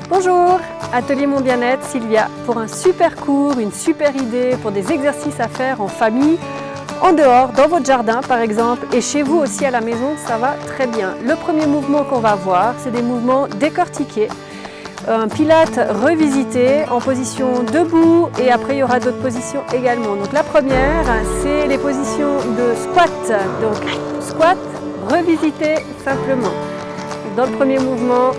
Bonjour, Atelier Mon Bien-être, Sylvia, pour un super cours, une super idée pour des exercices à faire en famille, en dehors, dans votre jardin par exemple, et chez vous aussi à la maison, ça va très bien. Le premier mouvement qu'on va voir, c'est des mouvements décortiqués. Un pilate revisité en position debout et après il y aura d'autres positions également. Donc la première, c'est les positions de squat. Donc squat, revisité simplement. Dans le premier mouvement,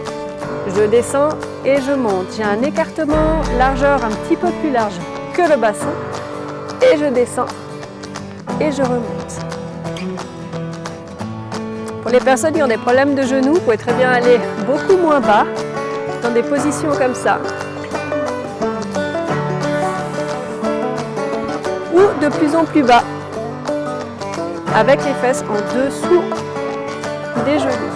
je descends et je monte. J'ai un écartement largeur un petit peu plus large que le bassin et je descends et je remonte. Pour les personnes qui ont des problèmes de genoux, vous pouvez très bien aller beaucoup moins bas dans des positions comme ça ou de plus en plus bas avec les fesses en dessous des genoux.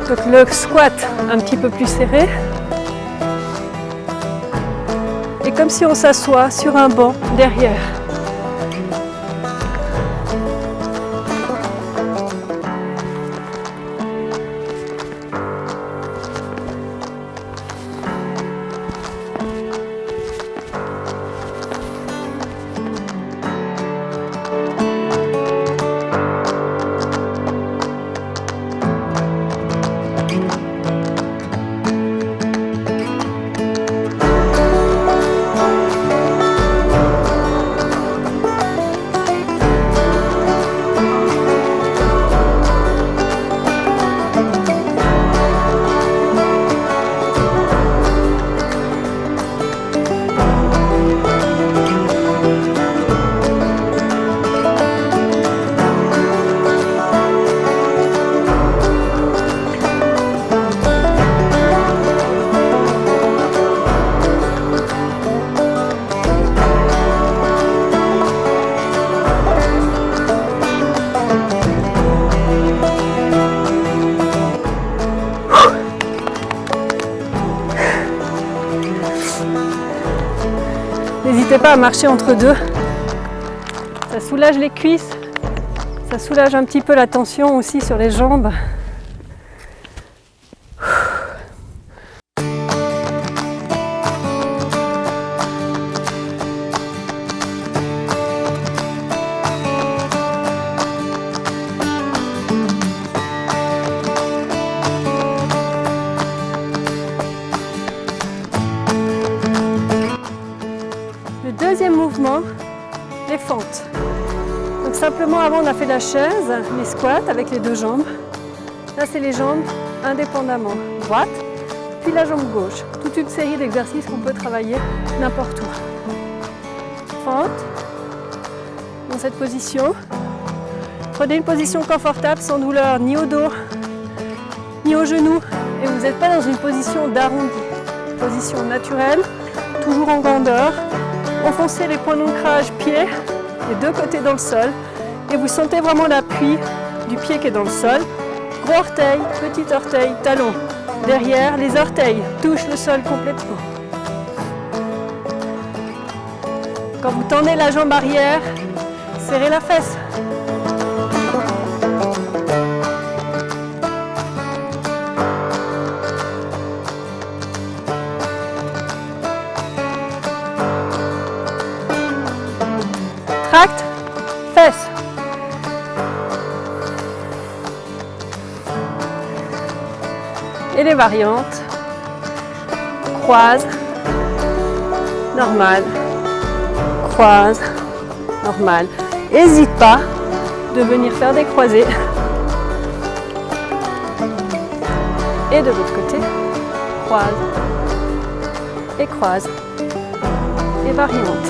Donc le squat un petit peu plus serré. Et comme si on s'assoit sur un banc derrière. N'hésitez pas à marcher entre deux. Ça soulage les cuisses, ça soulage un petit peu la tension aussi sur les jambes. Deuxième mouvement, les fentes. Donc simplement avant on a fait la chaise, les squats avec les deux jambes. Là c'est les jambes indépendamment. Droite, puis la jambe gauche. Toute une série d'exercices qu'on peut travailler n'importe où. Fente, dans cette position. Prenez une position confortable sans douleur ni au dos, ni aux genoux. Et vous n'êtes pas dans une position d'arrondi. Position naturelle, toujours en grandeur. Enfoncez les points d'ancrage pieds, les deux côtés dans le sol et vous sentez vraiment l'appui du pied qui est dans le sol. Gros orteil, petit orteil, talon. Derrière, les orteils touchent le sol complètement. Quand vous tendez la jambe arrière, serrez la fesse. Et les variantes, croise, normal, croise, normal. N'hésite pas de venir faire des croisés. Et de l'autre côté, croise et croise et variante.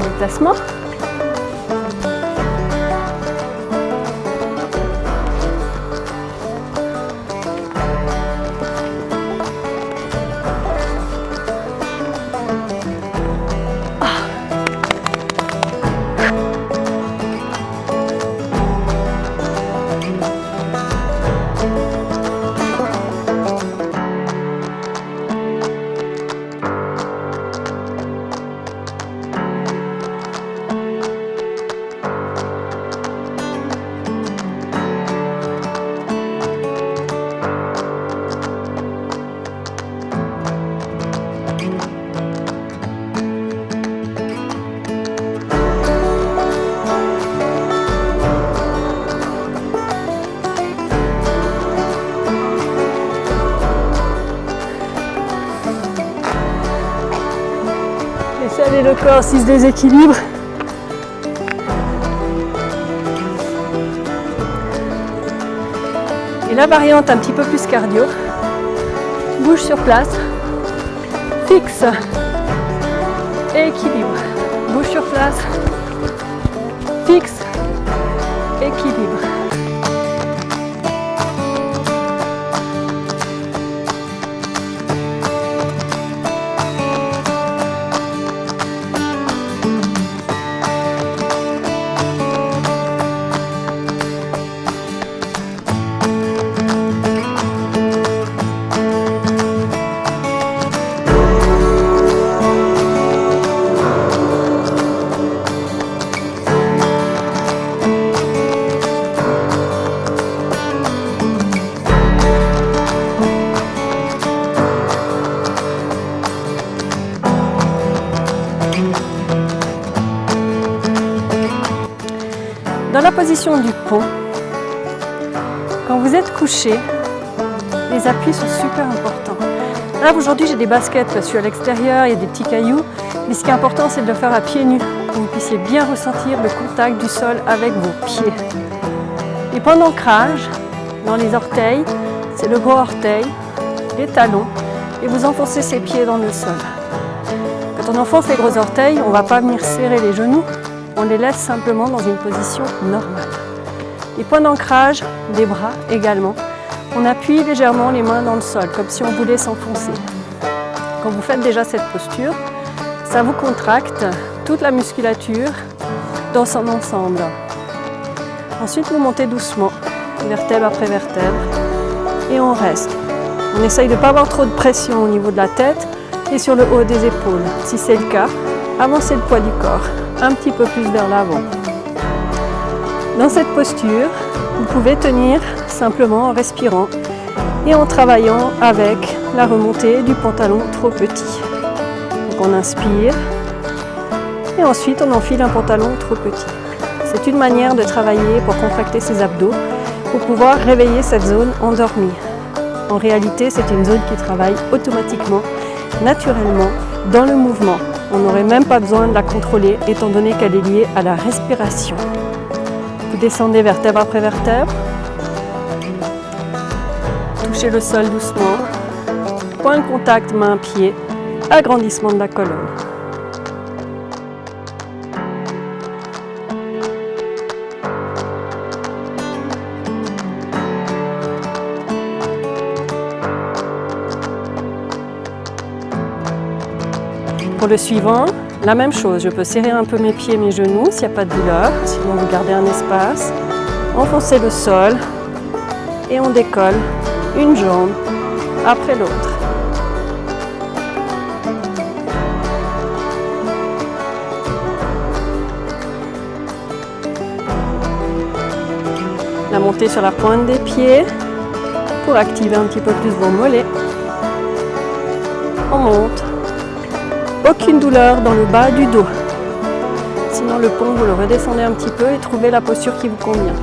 Déplacement. Laissez aller le corps s'il se déséquilibre. Et la variante un petit peu plus cardio. Bouge sur place. Fixe. Et équilibre. Bouge sur place. Fixe. Équilibre. Dans la position du pont, quand vous êtes couché, les appuis sont super importants. Là aujourd'hui j'ai des baskets parce que je suis à l'extérieur, il y a des petits cailloux, mais ce qui est important c'est de le faire à pieds nus, pour que vous puissiez bien ressentir le contact du sol avec vos pieds. Les points d'ancrage dans les orteils, c'est le gros orteil, les talons, et vous enfoncez ses pieds dans le sol. Quand on enfonce les gros orteils, on ne va pas venir serrer les genoux, on les laisse simplement dans une position normale. Les points d'ancrage des bras également. On appuie légèrement les mains dans le sol, comme si on voulait s'enfoncer. Quand vous faites déjà cette posture, ça vous contracte toute la musculature dans son ensemble. Ensuite, vous montez doucement, vertèbre après vertèbre, et on reste. On essaye de ne pas avoir trop de pression au niveau de la tête et sur le haut des épaules. Si c'est le cas, avancez le poids du corps un petit peu plus vers l'avant. Dans cette posture, vous pouvez tenir simplement en respirant et en travaillant avec la remontée du pantalon trop petit. Donc on inspire et ensuite on enfile un pantalon trop petit. C'est une manière de travailler pour contracter ses abdos, pour pouvoir réveiller cette zone endormie. En réalité, c'est une zone qui travaille automatiquement, naturellement, dans le mouvement. On n'aurait même pas besoin de la contrôler, étant donné qu'elle est liée à la respiration. Vous descendez vertèbre après vertèbre. Touchez le sol doucement. Point de contact main-pied. Agrandissement de la colonne. Pour le suivant, la même chose, je peux serrer un peu mes pieds, mes genoux s'il n'y a pas de douleur, sinon vous gardez un espace, enfoncez le sol et on décolle une jambe après l'autre. La montée sur la pointe des pieds pour activer un petit peu plus vos mollets. On monte. Aucune douleur dans le bas du dos. Sinon simplement le pont, vous le redescendez un petit peu et trouvez la posture qui vous convient.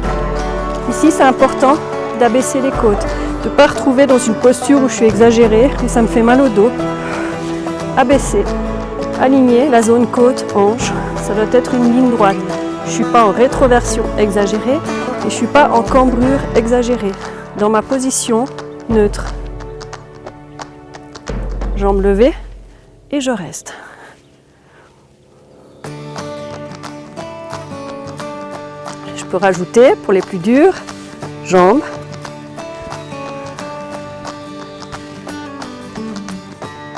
Ici, c'est important d'abaisser les côtes, de ne pas retrouver dans une posture où je suis exagérée et ça me fait mal au dos. Abaisser, aligner la zone côte, hanche, ça doit être une ligne droite. Je ne suis pas en rétroversion exagérée et je ne suis pas en cambrure exagérée. Dans ma position neutre. Jambes levées et je reste. Je peux rajouter, pour les plus durs, jambes.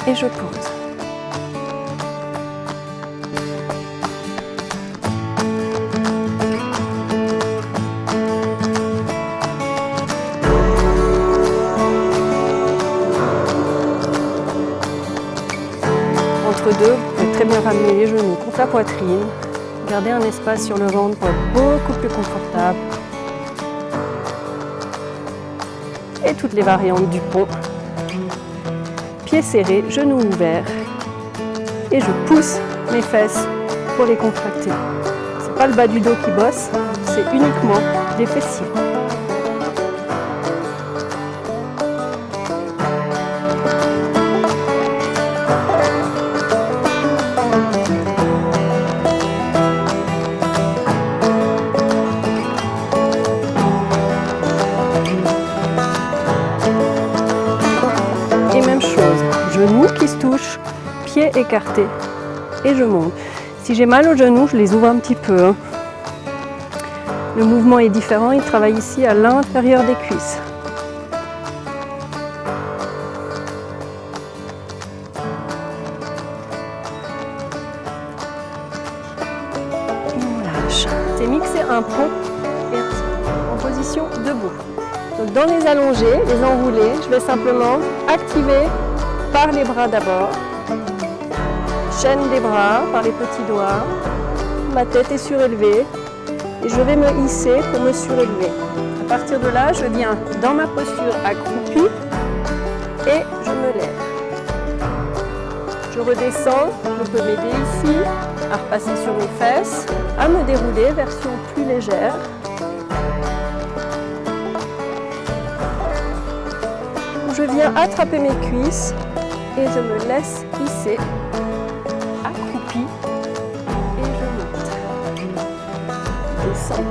Et je pose. Entre deux, vous pouvez très bien ramener les genoux contre la poitrine. Gardez un espace sur le ventre pour être beaucoup plus confortable. Et toutes les variantes du pont. Pieds serrés, genoux ouverts. Et je pousse mes fesses pour les contracter. Ce n'est pas le bas du dos qui bosse, c'est uniquement les fessiers. Genoux qui se touchent, pieds écartés et je monte. Si j'ai mal aux genoux, je les ouvre un petit peu. Le mouvement est différent, il travaille ici à l'intérieur des cuisses. On lâche. C'est mixer un pont en position debout. Donc dans les allongés, les enroulés, je vais simplement activer par les bras d'abord, chaîne des bras par les petits doigts, ma tête est surélevée et je vais me hisser pour me surélever. À partir de là, je viens dans ma posture accroupie et je me lève. Je redescends, je peux m'aider ici à repasser sur mes fesses, à me dérouler, version plus légère. Je viens attraper mes cuisses et je me laisse hisser, accroupie, et je monte. Descends.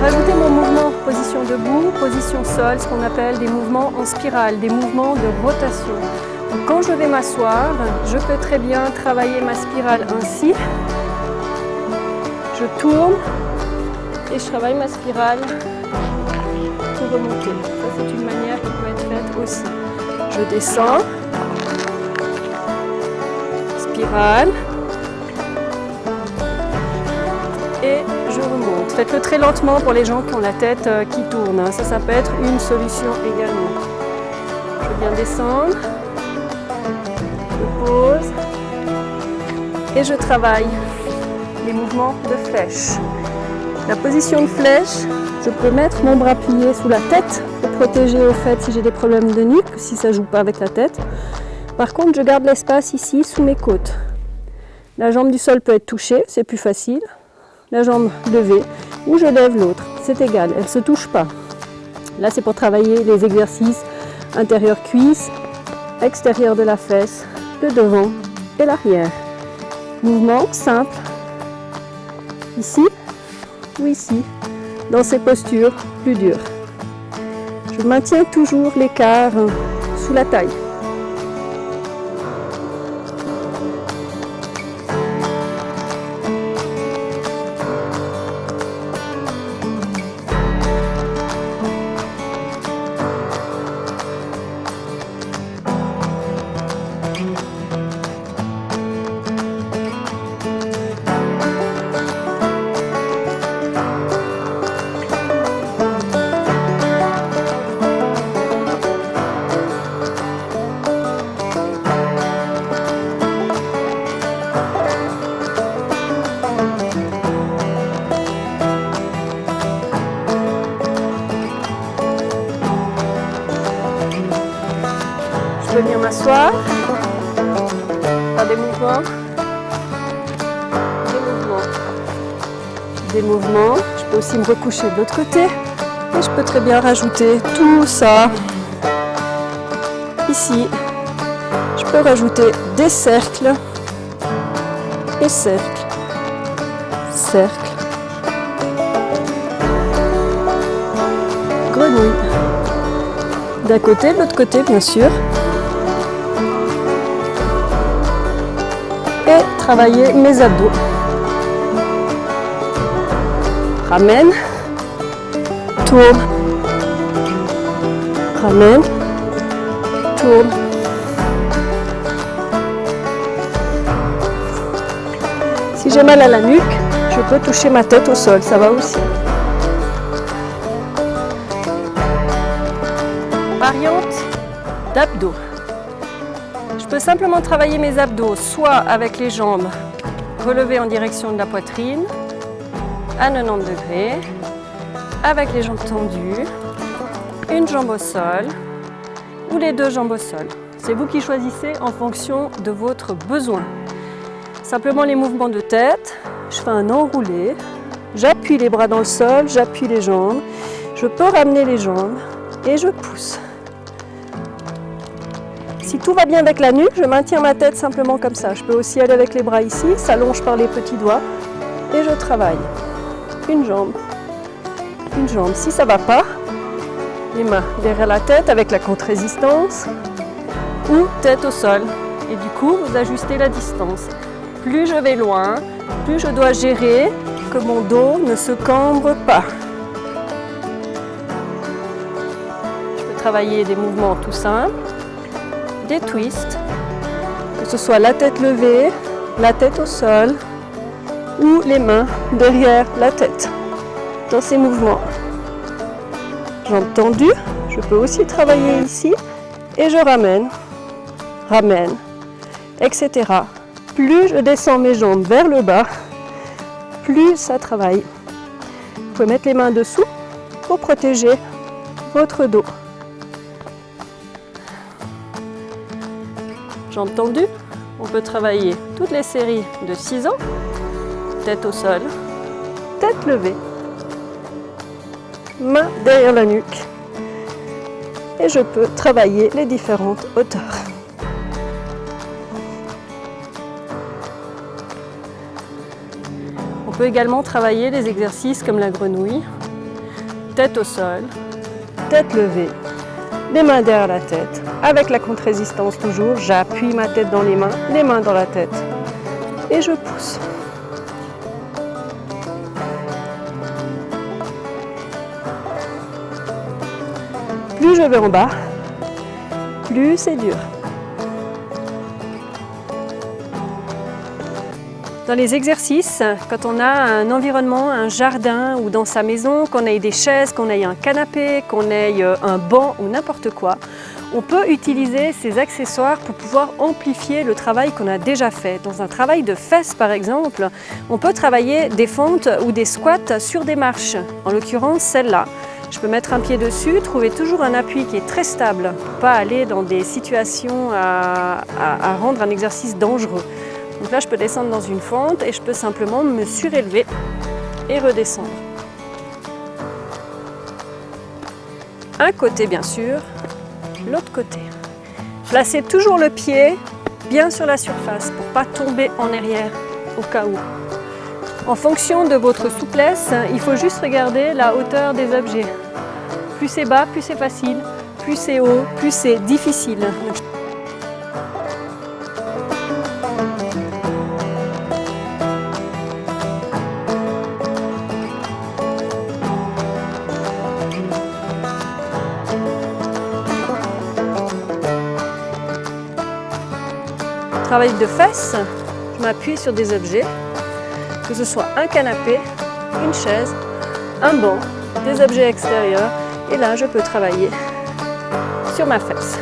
Rajouter mon mouvement position debout, position sol, ce qu'on appelle des mouvements en spirale, des mouvements de rotation. Donc quand je vais m'asseoir, je peux très bien travailler ma spirale ainsi. Je tourne et je travaille ma spirale pour remonter. Ça, c'est une manière qui peut être faite aussi. Je descends, spirale. Et je remonte. Faites-le très lentement pour les gens qui ont la tête qui tourne. Ça peut être une solution également. Je viens descendre, je pose et je travaille les mouvements de flèche. La position de flèche, je peux mettre mon bras plié sous la tête pour protéger au fait si j'ai des problèmes de nuque, si ça ne joue pas avec la tête. Par contre, je garde l'espace ici sous mes côtes. La jambe du sol peut être touchée, c'est plus facile. La jambe levée ou je lève l'autre, c'est égal, elle ne se touche pas. Là, c'est pour travailler les exercices intérieur cuisse, extérieur de la fesse, le devant et l'arrière. Mouvement simple, ici ou ici, dans ces postures plus dures. Je maintiens toujours l'écart sous la taille. des mouvements, des mouvements, des mouvements. Je peux aussi me recoucher de l'autre côté et je peux très bien rajouter tout ça ici. Je peux rajouter des cercles et cercles, cercles, grenouille. D'un côté, de l'autre côté bien sûr. Et travailler mes abdos. Ramène, tourne, ramène, tourne. Si j'ai mal à la nuque, je peux toucher ma tête au sol, ça va aussi. Variante d'abdos. Je peux simplement travailler mes abdos soit avec les jambes relevées en direction de la poitrine à 90 degrés, avec les jambes tendues, une jambe au sol ou les deux jambes au sol. C'est vous qui choisissez en fonction de votre besoin. Simplement les mouvements de tête, je fais un enroulé, j'appuie les bras dans le sol, j'appuie les jambes, je peux ramener les jambes et je pousse. Si tout va bien avec la nuque, je maintiens ma tête simplement comme ça. Je peux aussi aller avec les bras ici, s'allonge par les petits doigts et je travaille. Une jambe. Si ça ne va pas, les mains derrière la tête avec la contre-résistance ou tête au sol. Et du coup, vous ajustez la distance. Plus je vais loin, plus je dois gérer que mon dos ne se cambre pas. Je peux travailler des mouvements tout simples, des twists, que ce soit la tête levée, la tête au sol ou les mains derrière la tête. Dans ces mouvements, jambes tendues, je peux aussi travailler ici et je ramène, etc. Plus je descends mes jambes vers le bas, plus ça travaille. Vous pouvez mettre les mains dessous pour protéger votre dos. Jambes tendues, on peut travailler toutes les séries de ciseaux, tête au sol, tête levée, main derrière la nuque et je peux travailler les différentes hauteurs. On peut également travailler des exercices comme la grenouille, tête au sol, tête levée, les mains derrière la tête, avec la contre-résistance toujours, j'appuie ma tête dans les mains dans la tête et je pousse. Plus je vais en bas, plus c'est dur. Dans les exercices, quand on a un environnement, un jardin ou dans sa maison, qu'on ait des chaises, qu'on ait un canapé, qu'on ait un banc ou n'importe quoi, on peut utiliser ces accessoires pour pouvoir amplifier le travail qu'on a déjà fait. Dans un travail de fesses par exemple, on peut travailler des fentes ou des squats sur des marches, en l'occurrence celle-là. Je peux mettre un pied dessus, trouver toujours un appui qui est très stable pour ne pas aller dans des situations à rendre un exercice dangereux. Donc là, je peux descendre dans une fente et je peux simplement me surélever et redescendre. Un côté, bien sûr, l'autre côté. Placez toujours le pied bien sur la surface pour ne pas tomber en arrière au cas où. En fonction de votre souplesse, il faut juste regarder la hauteur des objets. Plus c'est bas, plus c'est facile. Plus c'est haut, plus c'est difficile. Travail de fesses, je m'appuie sur des objets, que ce soit un canapé, une chaise, un banc, des objets extérieurs, et là je peux travailler sur ma fesse.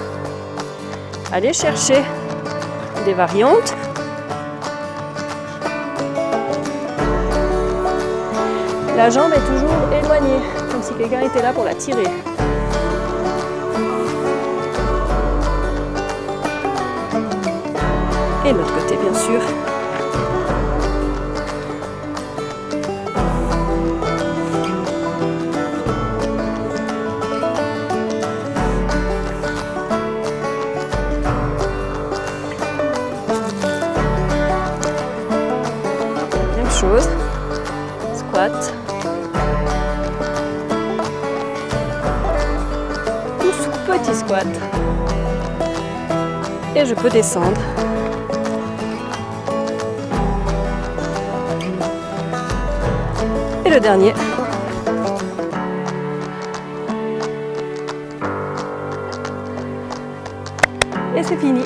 Allez chercher des variantes. La jambe est toujours éloignée, comme si quelqu'un était là pour la tirer. Et de l'autre côté, bien sûr. Même chose. Squat. Ou petit squat. Et je peux descendre. Et le dernier. Et c'est fini.